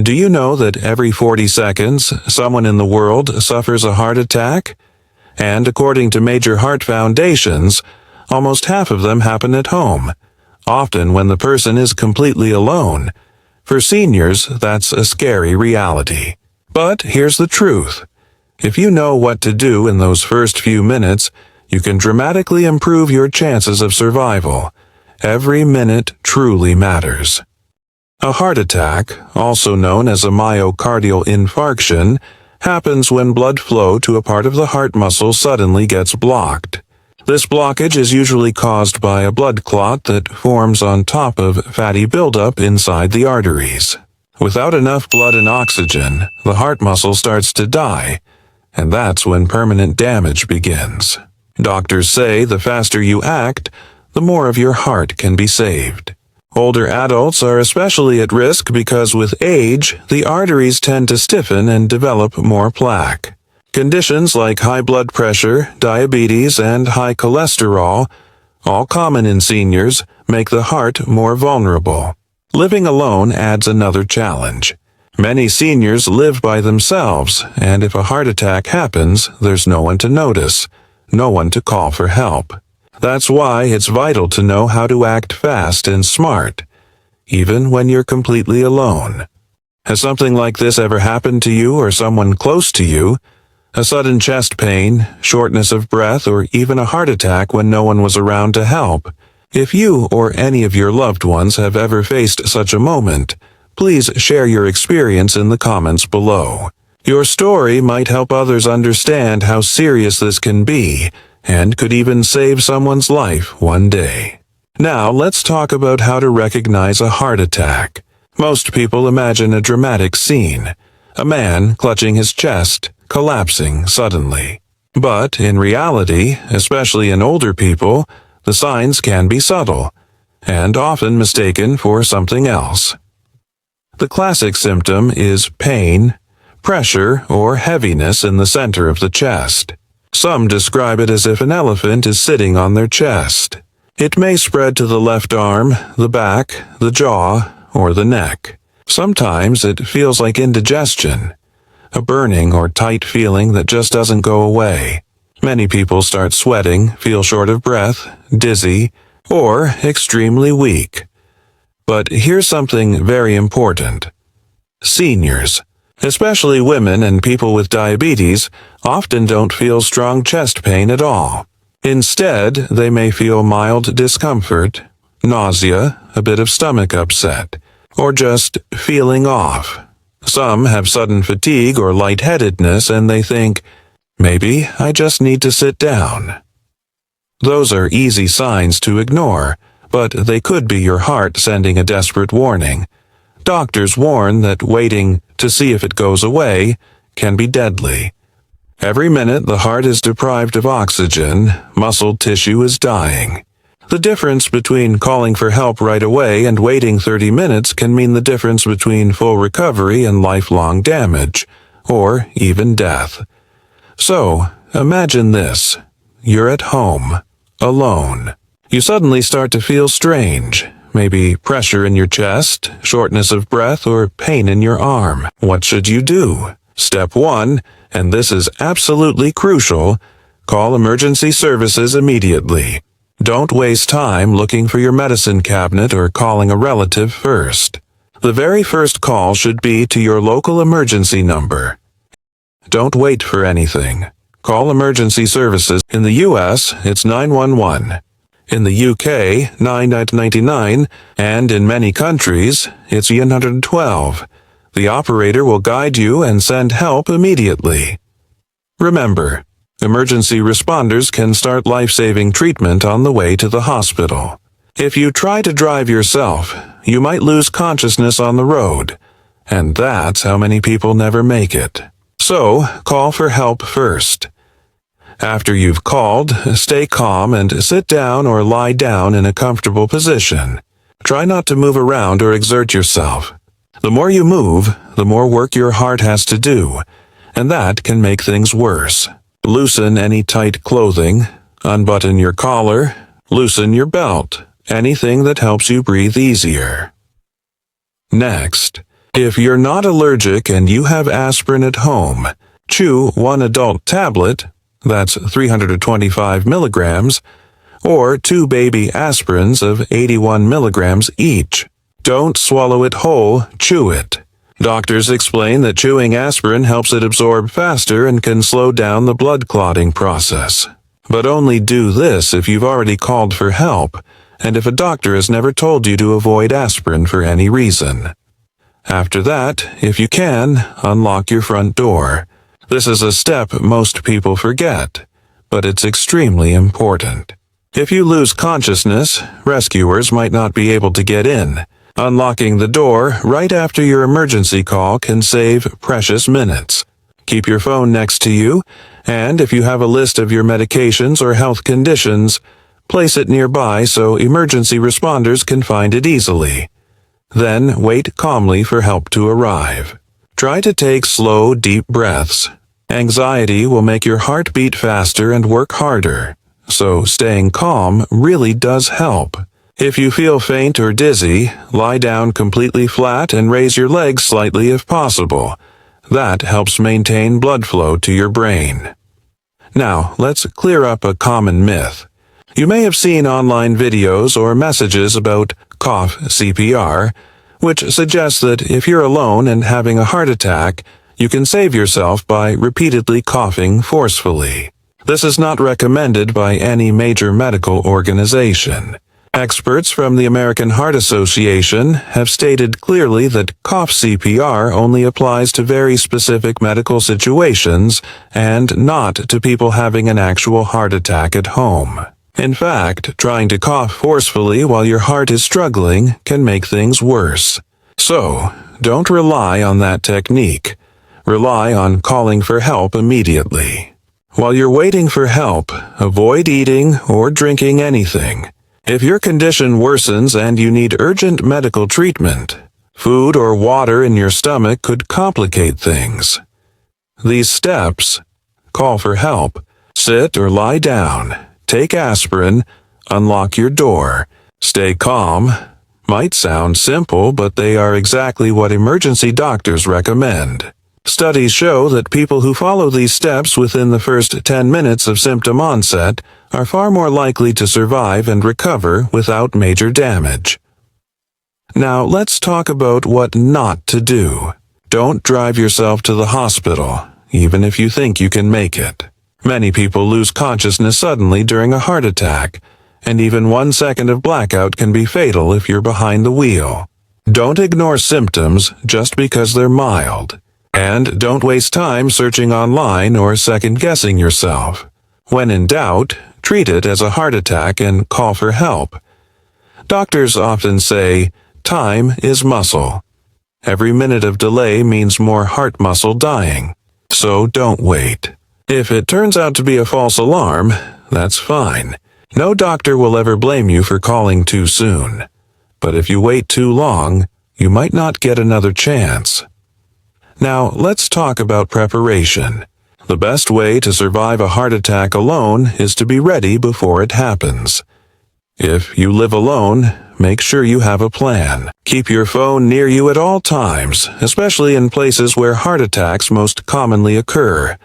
Do you know that every 40 seconds, someone in the world suffers a heart attack? And according to major heart foundations, almost half of them happen at home, often when the person is completely alone. For seniors, that's a scary reality. But here's the truth. If you know what to do in those first few minutes, you can dramatically improve your chances of survival. Every minute truly matters. A heart attack, also known as a myocardial infarction, happens when blood flow to a part of the heart muscle suddenly gets blocked. This blockage is usually caused by a blood clot that forms on top of fatty buildup inside the arteries. Without enough blood and oxygen, the heart muscle starts to die, and that's when permanent damage begins. Doctors say the faster you act, the more of your heart can be saved. Older adults are especially at risk because with age, the arteries tend to stiffen and develop more plaque. Conditions like high blood pressure, diabetes, and high cholesterol, all common in seniors, make the heart more vulnerable. Living alone adds another challenge. Many seniors live by themselves, and if a heart attack happens, there's no one to notice, no one to call for help. That's why it's vital to know how to act fast and smart, even when you're completely alone. Has something like this ever happened to you or someone close to you? A sudden chest pain, shortness of breath, or even a heart attack when no one was around to help? If you or any of your loved ones have ever faced such a moment, please share your experience in the comments below. Your story might help others understand how serious this can be, and could even save someone's life one day. Now let's talk about how to recognize a heart attack. Most people imagine a dramatic scene, a man clutching his chest, collapsing suddenly. But in reality, especially in older people, the signs can be subtle, and often mistaken for something else. The classic symptom is pain, pressure, or heaviness in the center of the chest. Some describe it as if an elephant is sitting on their chest. It may spread to the left arm, the back, the jaw, or the neck. Sometimes it feels like indigestion, a burning or tight feeling that just doesn't go away. Many people start sweating, feel short of breath, dizzy, or extremely weak. But here's something very important. Seniors, especially women and people with diabetes, often don't feel strong chest pain at all. Instead, they may feel mild discomfort, nausea, a bit of stomach upset, or just feeling off. Some have sudden fatigue or lightheadedness and they think, maybe I just need to sit down. Those are easy signs to ignore, but they could be your heart sending a desperate warning. Doctors warn that waiting to see if it goes away can be deadly. Every minute the heart is deprived of oxygen, muscle tissue is dying. The difference between calling for help right away and waiting 30 minutes can mean the difference between full recovery and lifelong damage, or even death. So, imagine this. You're at home, alone. You suddenly start to feel strange. Maybe pressure in your chest, shortness of breath, or pain in your arm. What should you do? Step 1, and this is absolutely crucial, call emergency services immediately. Don't waste time looking for your medicine cabinet or calling a relative first. The very first call should be to your local emergency number. Don't wait for anything. Call emergency services. In the US, it's 911. In the UK, 999, and in many countries, it's 112. The operator will guide you and send help immediately. Remember, emergency responders can start life-saving treatment on the way to the hospital. If you try to drive yourself, you might lose consciousness on the road, and that's how many people never make it. So, call for help first. After you've called, stay calm and sit down or lie down in a comfortable position. Try not to move around or exert yourself. The more you move, the more work your heart has to do, and that can make things worse. Loosen any tight clothing, unbutton your collar, loosen your belt, anything that helps you breathe easier. Next, If you're not allergic and you have aspirin at home, chew one adult tablet, that's 325 milligrams, or 2 baby aspirins of 81 milligrams each. Don't swallow it whole, chew it. Doctors explain that chewing aspirin helps it absorb faster and can slow down the blood clotting process. But only do this if you've already called for help, and if a doctor has never told you to avoid aspirin for any reason. After that, if you can, unlock your front door. This is a step most people forget, but it's extremely important. If you lose consciousness, rescuers might not be able to get in. Unlocking the door right after your emergency call can save precious minutes. Keep your phone next to you, and if you have a list of your medications or health conditions, place it nearby so emergency responders can find it easily. Then wait calmly for help to arrive. Try to take slow, deep breaths. Anxiety will make your heart beat faster and work harder, so staying calm really does help. If you feel faint or dizzy, lie down completely flat and raise your legs slightly if possible. That helps maintain blood flow to your brain. Now, let's clear up a common myth. You may have seen online videos or messages about cough CPR, which suggests that if you're alone and having a heart attack, you can save yourself by repeatedly coughing forcefully. This is not recommended by any major medical organization. Experts from the American Heart Association have stated clearly that cough CPR only applies to very specific medical situations and not to people having an actual heart attack at home. In fact, trying to cough forcefully while your heart is struggling can make things worse. So, don't rely on that technique. Rely on calling for help immediately. While you're waiting for help, avoid eating or drinking anything. If your condition worsens and you need urgent medical treatment, food or water in your stomach could complicate things. These steps: call for help, sit or lie down, take aspirin, unlock your door, stay calm, might sound simple, but they are exactly what emergency doctors recommend. Studies show that people who follow these steps within the first 10 minutes of symptom onset are far more likely to survive and recover without major damage. Now, let's talk about what not to do. Don't drive yourself to the hospital, even if you think you can make it. Many people lose consciousness suddenly during a heart attack, and even 1 second of blackout can be fatal if you're behind the wheel. Don't ignore symptoms just because they're mild. And don't waste time searching online or second-guessing yourself. When in doubt, treat it as a heart attack and call for help. Doctors often say, time is muscle. Every minute of delay means more heart muscle dying. So don't wait. If it turns out to be a false alarm, that's fine. No doctor will ever blame you for calling too soon. But if you wait too long, you might not get another chance. Now, let's talk about preparation. The best way to survive a heart attack alone is to be ready before it happens. If you live alone, make sure you have a plan. Keep your phone near you at all times, especially in places where heart attacks most commonly occur,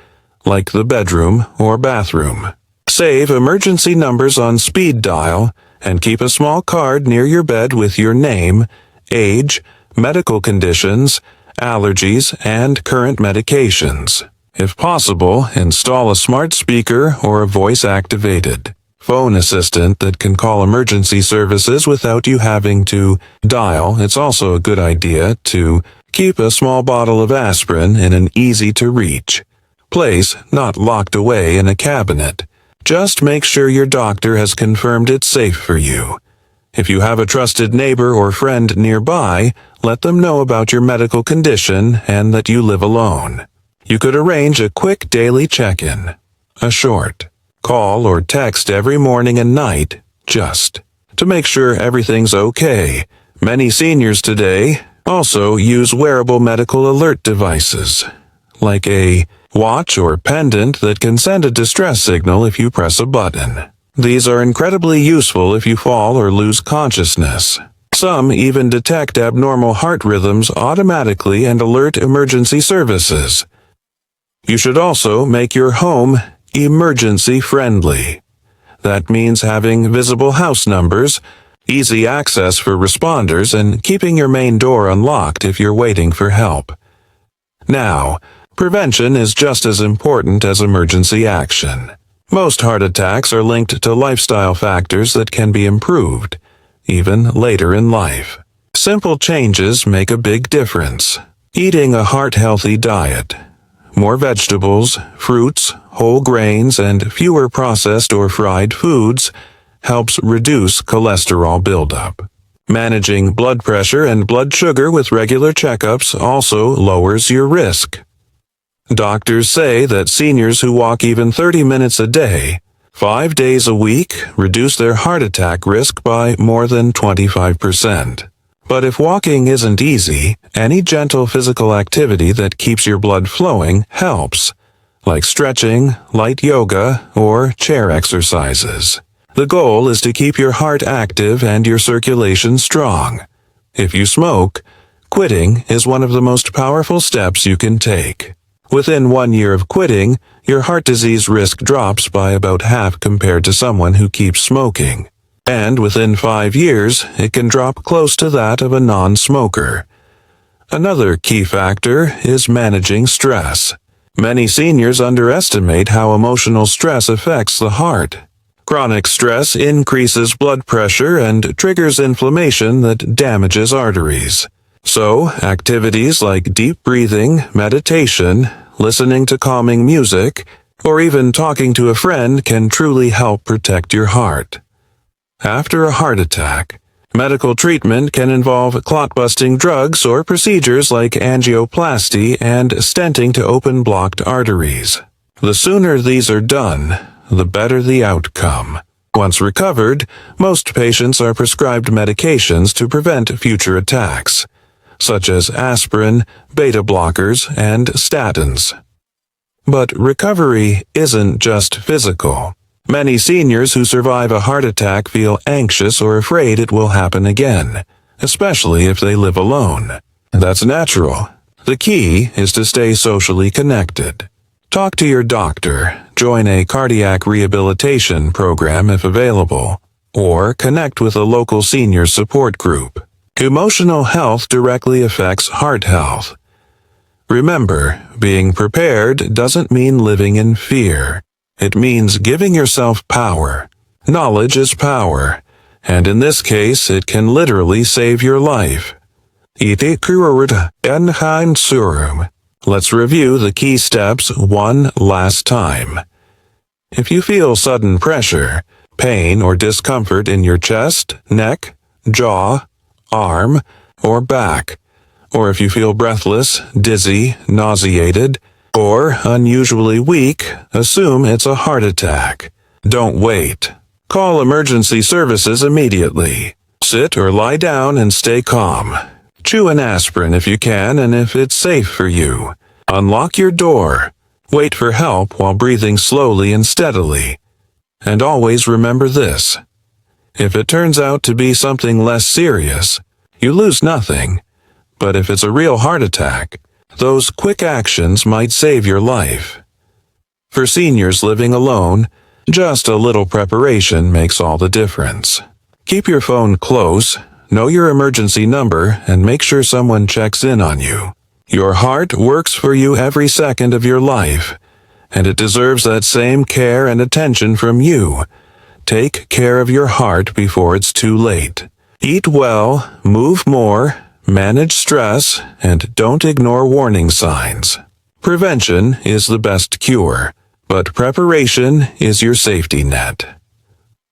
like the bedroom or bathroom. Save emergency numbers on speed dial and keep a small card near your bed with your name, age, medical conditions, allergies, and current medications. If possible, install a smart speaker or a voice-activated phone assistant that can call emergency services without you having to dial. It's also a good idea to keep a small bottle of aspirin in an easy-to-reach place, not locked away in a cabinet. Just make sure your doctor has confirmed it's safe for you. If you have a trusted neighbor or friend nearby, let them know about your medical condition and that you live alone. You could arrange a quick daily check-in, a short call or text every morning and night, just to make sure everything's okay. Many seniors today also use wearable medical alert devices, like a watch or pendant that can send a distress signal if you press a button. These are incredibly useful if you fall or lose consciousness. Some even detect abnormal heart rhythms automatically and alert emergency services. You should also make your home emergency friendly. That means having visible house numbers, easy access for responders, and keeping your main door unlocked if you're waiting for help. Now, prevention is just as important as emergency action. Most heart attacks are linked to lifestyle factors that can be improved, even later in life. Simple changes make a big difference. Eating a heart-healthy diet, more vegetables, fruits, whole grains, and fewer processed or fried foods helps reduce cholesterol buildup. Managing blood pressure and blood sugar with regular checkups also lowers your risk. Doctors say that seniors who walk even 30 minutes a day, 5 days a week, reduce their heart attack risk by more than 25%. But if walking isn't easy, any gentle physical activity that keeps your blood flowing helps, like stretching, light yoga, or chair exercises. The goal is to keep your heart active and your circulation strong. If you smoke, quitting is one of the most powerful steps you can take. Within 1 year of quitting, your heart disease risk drops by about half compared to someone who keeps smoking. And within 5 years, it can drop close to that of a non-smoker. Another key factor is managing stress. Many seniors underestimate how emotional stress affects the heart. Chronic stress increases blood pressure and triggers inflammation that damages arteries. So, activities like deep breathing, meditation, listening to calming music, or even talking to a friend can truly help protect your heart. After a heart attack, medical treatment can involve clot-busting drugs or procedures like angioplasty and stenting to open blocked arteries. The sooner these are done, the better the outcome. Once recovered, most patients are prescribed medications to prevent future attacks, such as aspirin, beta blockers, and statins. But recovery isn't just physical. Many seniors who survive a heart attack feel anxious or afraid it will happen again, especially if they live alone. That's natural. The key is to stay socially connected. Talk to your doctor, join a cardiac rehabilitation program if available, or connect with a local senior support group. Emotional health directly affects heart health. Remember, being prepared doesn't mean living in fear. It means giving yourself power. Knowledge is power, and in this case, it can literally save your life. Let's review the key steps one last time. If you feel sudden pressure, pain, or discomfort in your chest, neck, jaw, arm, or back, or if you feel breathless, dizzy, nauseated, or unusually weak, assume it's a heart attack. Don't wait. Call emergency services immediately. Sit or lie down and stay calm. Chew an aspirin if you can and if it's safe for you. Unlock your door. Wait for help while breathing slowly and steadily. And always remember this. If it turns out to be something less serious, you lose nothing. But if it's a real heart attack, those quick actions might save your life. For seniors living alone, just a little preparation makes all the difference. Keep your phone close, know your emergency number, and make sure someone checks in on you. Your heart works for you every second of your life, and it deserves that same care and attention from you. Take care of your heart before it's too late. Eat well, move more, manage stress, and don't ignore warning signs. Prevention is the best cure, but preparation is your safety net.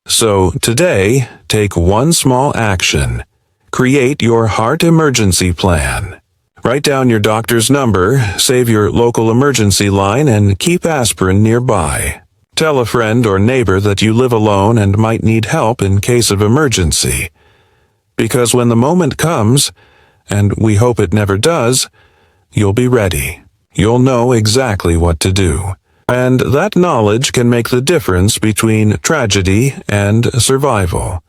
So today, take one small action. Create your heart emergency plan. Write down your doctor's number, save your local emergency line, and keep aspirin nearby. Tell a friend or neighbor that you live alone and might need help in case of emergency. Because when the moment comes, and we hope it never does, you'll be ready. You'll know exactly what to do. And that knowledge can make the difference between tragedy and survival.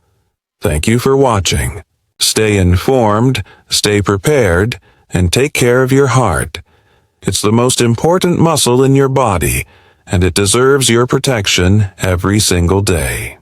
Thank you for watching. Stay informed, stay prepared, and take care of your heart. It's the most important muscle in your body, and it deserves your protection every single day.